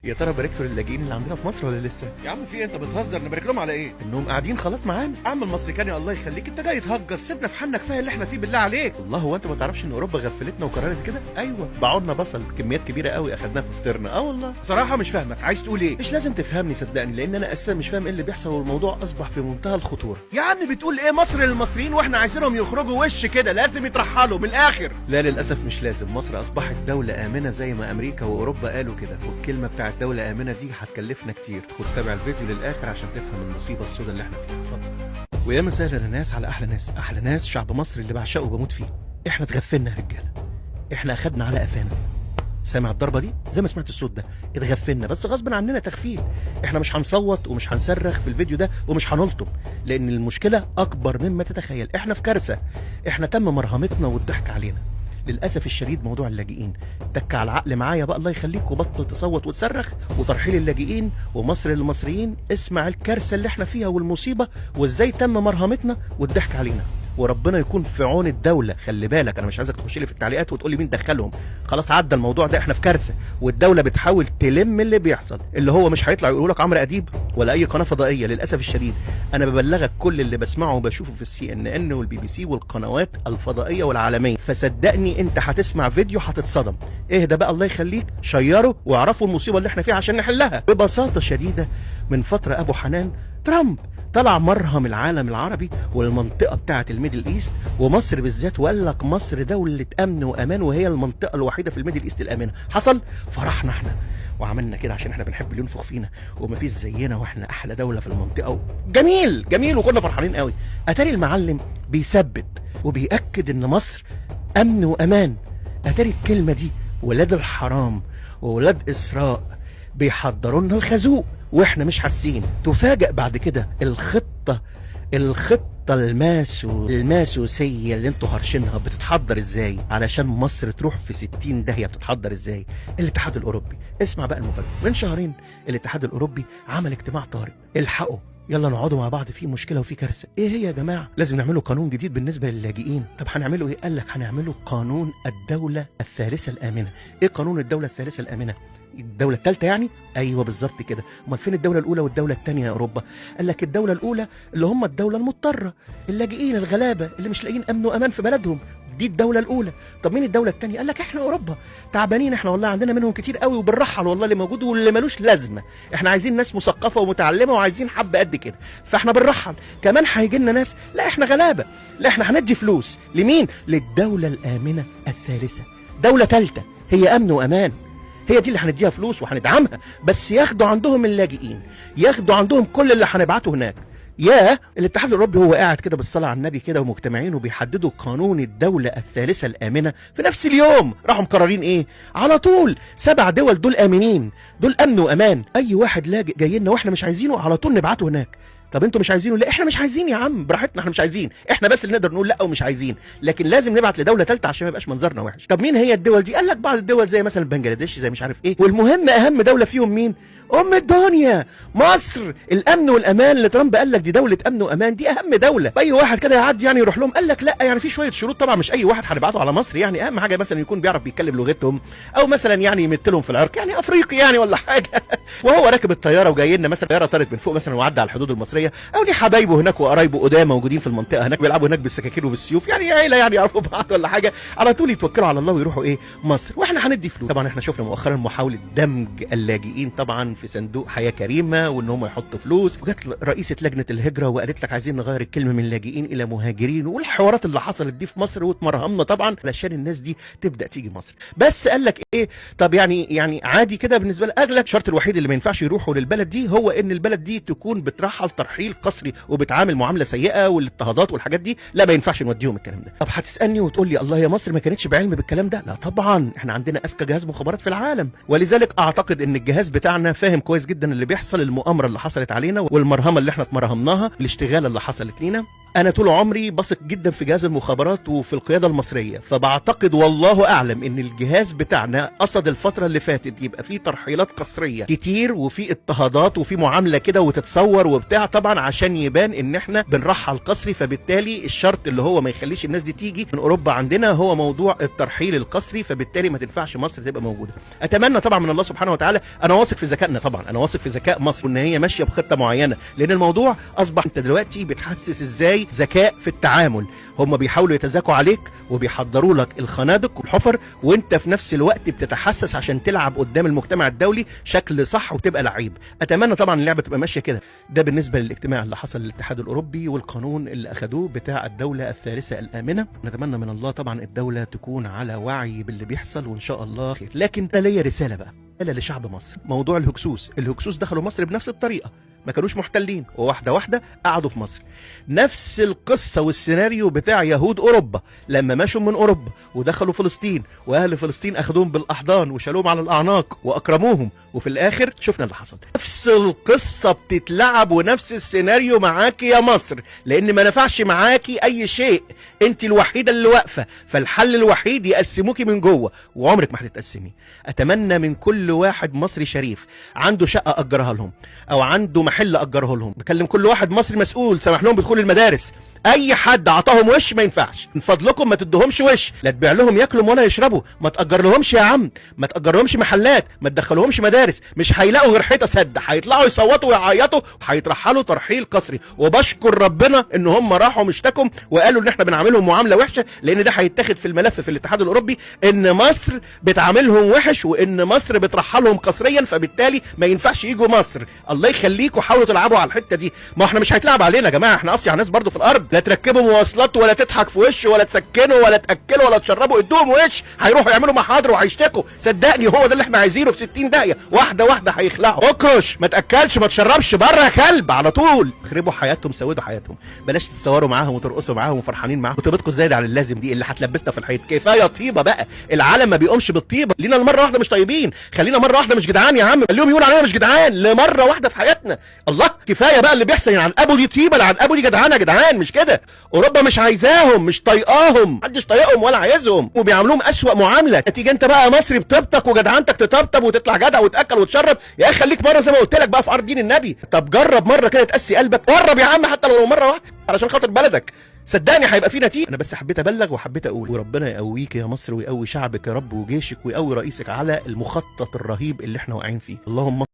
يا ترى باركتوا للاجئين اللي عندنا في مصر ولا لسه؟ يا عم في ايه؟ انت بتهزر؟ نبارك لهم على ايه؟ انهم قاعدين خلاص معانا. عم المصري كان الله يخليك، انت جاي تهجس، سيبنا في حالنا، كفايه اللي احنا فيه بالله عليك. والله هو انت ما تعرفش ان اوروبا غفلتنا وقررت كده؟ ايوه، باعوا لنا بصل كميات كبيره قوي اخدناها في فطرنا. والله بصراحه مش فاهمك، عايز تقول ايه؟ مش لازم تفهمني صدقني، لان انا اساسا مش فاهم ايه اللي بيحصل والموضوع اصبح في منتهى الخطوره. يا عم بتقول ايه؟ مصر للمصريين واحنا عايزينهم يخرجوا وش كده، لازم يترحلوا من الاخر. لا للاسف مش لازم. مصر اصبحت دوله امنه زي ما امريكا واوروبا قالوا كده، والكلمه بتاعت دوله امنه دي هتكلفنا كتير. خد تابع الفيديو للاخر عشان تفهم المصيبه السوداء اللي احنا فيها. اتفضل. ويا مساء الناس على احلى ناس، احلى ناس شعب مصر اللي بعشقه وبموت فيه. احنا اتغفلنا يا رجاله، احنا اخدنا على قفانا. سامع الضربه دي؟ زي ما سمعت الصوت ده، اتغفلنا بس غصب عننا تغفيل. احنا مش هنصوت ومش هنصرخ في الفيديو ده ومش هنلطم، لان المشكله اكبر مما تتخيل. احنا في كارثه، احنا تم مرهمتنا والضحك علينا. للاسف الشديد موضوع اللاجئين تك على العقل معايا بقى، الله يخليك، وبطل تصوت وتصرخ. وترحيل اللاجئين ومصر للمصريين، اسمع الكارثه اللي احنا فيها والمصيبه وازاي تم مرهمتنا والضحك علينا. وربنا يكون في عون الدوله. خلي بالك انا مش عايزك تخش لي في التعليقات وتقول لي مين دخلهم، خلاص عدى الموضوع ده، احنا في كارثه والدوله بتحاول تلم اللي بيحصل. اللي هو مش هيطلع يقولوا لك عمرو اديب ولا اي قناه فضائيه. للاسف الشديد انا ببلغك كل اللي بسمعه وبشوفه في CNN والBBC والقنوات الفضائيه والعالميه، فصدقني انت هتسمع فيديو هتتصدم. اهدى بقى الله يخليك، شيروا واعرفوا المصيبه اللي احنا فيها عشان نحلها. ببساطه شديده، من فتره ابو حنان ترامب طلع مرهم العالم العربي والمنطقه بتاعه الميدل ايست ومصر بالذات، وقال لك مصر دوله امن وامان وهي المنطقه الوحيده في الميدل ايست الامنه. حصل؟ فرحنا احنا وعملنا كده عشان احنا بنحب اللي ينفخ فينا ومفيش زينا واحنا احلى دوله في المنطقه. جميل جميل، وكنا فرحانين قوي. اتاري المعلم بيثبت وبيأكد ان مصر امن وامان. اتاري الكلمه دي ولاد الحرام وولاد اسراء بيحضروا لنا الخازوق واحنا مش حاسين. تفاجأ بعد كده الخطة الماسوسية اللي انتوا هرشينها بتتحضر ازاي علشان مصر تروح في 60 داهية. بتتحضر ازاي؟ الاتحاد الاوروبي، اسمع بقى المفاجأة. من شهرين الاتحاد الاوروبي عمل اجتماع طارئ، الحقوا يلا نقعدوا مع بعض في مشكله وفي كارثه. ايه هي يا جماعه؟ لازم نعملوا قانون جديد بالنسبه للاجئين. طب هنعمله ايه؟ قال لك هنعمله قانون الدوله الثالثه الامنه. ايه قانون الدوله الثالثه الامنه؟ الدولة الثالثة يعني؟ أيوه بالظبط كده. أمال فين الدولة الأولى والدولة الثانية يا أوروبا؟ قال لك الدولة الأولى اللي هم الدولة المضطرة، اللاجئين الغلابة اللي مش لاقيين أمن وأمان في بلدهم، دي الدولة الأولى. طب مين الدولة الثانية؟ قال لك إحنا أوروبا تعبانين إحنا والله، عندنا منهم كتير قوي وبنرحل والله اللي موجود واللي ملوش لازمة. إحنا عايزين ناس مثقفة ومتعلمة وعايزين حب قد كده، فإحنا بنرحل. كمان هيجي لنا ناس، لا إحنا غلابة، لا إحنا هندي فلوس لمين؟ للدولة الآمنة الثالثة، دولة ثالثة هي أمن وأمان. هي دي اللي هنديها فلوس وهندعمها، بس ياخدوا عندهم اللاجئين، ياخدوا عندهم كل اللي هنبعته هناك. يا الاتحاد الاوروبي هو قاعد كده بالصلاه على النبي كده ومجتمعين وبيحددوا قانون الدوله الثالثه الامنه في نفس اليوم. راحوا مقررين ايه؟ على طول 7 دول دول امنين، دول امن وامان. اي واحد لاجئ جاي لنا واحنا مش عايزينه على طول نبعته هناك. طب انتوا مش عايزينه؟ لا احنا مش عايزين يا عم، براحتنا، احنا مش عايزين، احنا بس اللي نقدر نقول لا ومش عايزين، لكن لازم نبعت لدوله ثالثه عشان ما يبقاش منظرنا وحش. طب مين هي الدول دي؟ قال لك بعض الدول زي مثلا بنجلاديش، زي مش عارف ايه، والمهم اهم دوله فيهم مين؟ ام الدنيا مصر. الامن والامان اللي ترامب قال لك دي دوله امن وامان، دي اهم دوله. اي واحد كده يعدي يعني يروح لهم. قال لك لا يعني في شويه شروط طبعا، مش اي واحد هنبعته على مصر، يعني اهم حاجه مثلا يكون بيعرف بيتكلم لغتهم، او مثلا يعني يمثلهم في العرق، يعني افريقي يعني ولا حاجه. وهو راكب الطياره وجاي لنا مثلا طياره طارت من فوق مثلا وعدى على الحدود المصريه، او ليه حبايبه هناك وقرايبه قدامى موجودين في المنطقه هناك بيلعبوا هناك بالسكاكين وبالسيوف، يعني عيله يعني يعرفوا بعض ولا حاجه، على طول يتوكلوا على الله ويروحوا ايه؟ مصر، واحنا هندي فلوس. طبعا احنا شفنا مؤخرا محاوله دمج اللاجئين طبعا في صندوق حياه كريمه وان هم يحطوا فلوس، وجت رئيسه لجنه الهجره وقالت لك عايزين نغير الكلمه من لاجئين الى مهاجرين، والحوارات اللي حصلت دي في مصر واتمرهمنا طبعا علشان الناس دي تبدا تيجي مصر. بس قال لك ايه؟ طب يعني عادي كده بالنسبه لك. قال لك الشرط الوحيد اللي ما ينفعش يروحوا للبلد دي هو ان البلد دي تكون بترحل ترحيل قسري وبتعامل معامله سيئه والاضطهادات والحاجات دي، لا ما ينفعش نوديهم الكلام ده. طب هتسالني وتقول لي الله يا مصر ما كانتش بعلم بالكلام ده؟ لا طبعا، احنا عندنا اذكى جهاز مخابرات في العالم، ولذلك اعتقد ان الجهاز بتاعنا فاهم كويس جدا اللي بيحصل، المؤامره اللي حصلت علينا والمرهمه اللي احنا اتمرهمناها، الاشتغاله اللي حصلت لينا. انا طول عمري بثق جدا في جهاز المخابرات وفي القياده المصريه، فبعتقد والله اعلم ان الجهاز بتاعنا قصد الفتره اللي فاتت يبقى فيه ترحيلات قسريه كتير وفي اضطهادات وفي معامله كده وتتصور وبتاع، طبعا عشان يبان ان احنا بنرحل قسري، فبالتالي الشرط اللي هو ما يخليش الناس دي تيجي من اوروبا عندنا هو موضوع الترحيل القسري، فبالتالي ما تنفعش مصر تبقى موجوده. اتمنى طبعا من الله سبحانه وتعالى، انا واثق في ذكائنا طبعا، انا واثق في ذكاء مصر ان هي ماشيه بخطه معينه، لان الموضوع اصبح انت دلوقتي بتحسس ازاي ذكاء في التعامل. هم بيحاولوا يتذاكوا عليك وبيحضروا لك الخنادق والحفر، وانت في نفس الوقت بتتحسس عشان تلعب قدام المجتمع الدولي شكل صح وتبقى لعيب. اتمنى طبعا اللعبه تبقى ماشيه كده. ده بالنسبه للاجتماع اللي حصل للاتحاد الاوروبي والقانون اللي اخذوه بتاع الدوله الثالثه الامنه. نتمنى من الله طبعا الدوله تكون على وعي باللي بيحصل وان شاء الله خير. لكن انا ليا رساله بقى لشعب مصر. موضوع الهكسوس دخلوا مصر بنفس الطريقه، ما كانوش محتلين، وواحده واحده قعدوا في مصر. نفس القصه والسيناريو بتاع يهود اوروبا لما مشوا من اوروبا ودخلوا فلسطين، واهل فلسطين اخذوهم بالاحضان وشالوهم على الاعناق واكرموهم، وفي الاخر شفنا اللي حصل. نفس القصه بتتلعب ونفس السيناريو معاكي يا مصر، لان ما نفعش معاكي اي شيء، انت الوحيده اللي واقفه، فالحل الوحيد يقسموكي من جوه، وعمرك ما هتتقسمي. اتمنى من كل واحد مصري شريف عنده شقه اجرها لهم او عنده محل اجره لهم، بكلم كل واحد مصري مسؤول سمح لهم بدخول المدارس، اي حد عطاهم وش ما ينفعش، من فضلكم ما تدهمش وش، لا تبيع لهم ياكلوا ولا يشربوا، ما تاجر لهمش يا عم، ما تاجر لهمش محلات، ما تدخلهمش مدارس، مش هيلاقوا غير حيطه سد، هيطلعوا يصوتوا ويعيطوا وهيترحلوا ترحيل قسري. وبشكر ربنا ان هم راحوا مشتكوا وقالوا ان احنا بنعاملهم معامله وحشه، لان ده هيتاخد في الملف في الاتحاد الاوروبي ان مصر بتعاملهم وحش وان مصر بترحلهم قسريا، فبالتالي ما ينفعش يجوا مصر. الله يخليكم حاولوا تلعبوا على الحته دي، ما احنا مش هيتلعب علينا يا جماعه، احنا اصيع ناس برضو في الارض، لا تركبوا مواصلات ولا تضحك في وشه ولا تسكنوا ولا تاكلوا ولا تشربوا، ادوهم وش، هيروحوا يعملوا محاضر وهيشتكوا، صدقني هو ده اللي احنا عايزينه في 60 دقيقه، واحده واحده هيخلعوا. اكرش، ما تاكلش ما تشربش، بره يا كلب على طول. خربوا حياتهم، سودوا حياتهم، بلاش تتصوروا معاهم وترقصوا معاهم وفرحانين معاهم وطيبتكم زايده عن اللازم دي اللي هتلبسنا في الحيط. كفايه طيبه بقى، العالم ما بيقومش بالطيبه، لينا المره واحده مش طيبين، خلينا مره واحده مش جدعان يا عم، خليهم يقولوا علينا مش جدعان لمره واحده في حياتنا. الله كفايه بقى اللي بيحصل، عن ابو دي طيبه، عن ابو دي جدعان يا جدعان، مش كده. اوروبا مش عايزاهم، مش طايقاهم، محدش طايقهم ولا عايزهم، وبيعاملوهم اسوأ معامله. تيجي انت بقى مصري بطيبتك وجدعنتك تطبطب وتطلع جدع وتاكل وتشرب، يا اخي خليك مره زي ما قلت لك بقى في ارض دين النبي. طب جرب مره كده تقسي قلبك، قرب يا عم حتى لو مره واحده علشان خاطر بلدك، صدقني هيبقى في نتيجه. انا بس حبيت ابلغ وحبيت اقول، وربنا يقويك يا مصر ويقوي شعبك يا رب وجيشك ويقوي رئيسك على المخطط الرهيب اللي احنا واقعين فيه. اللهم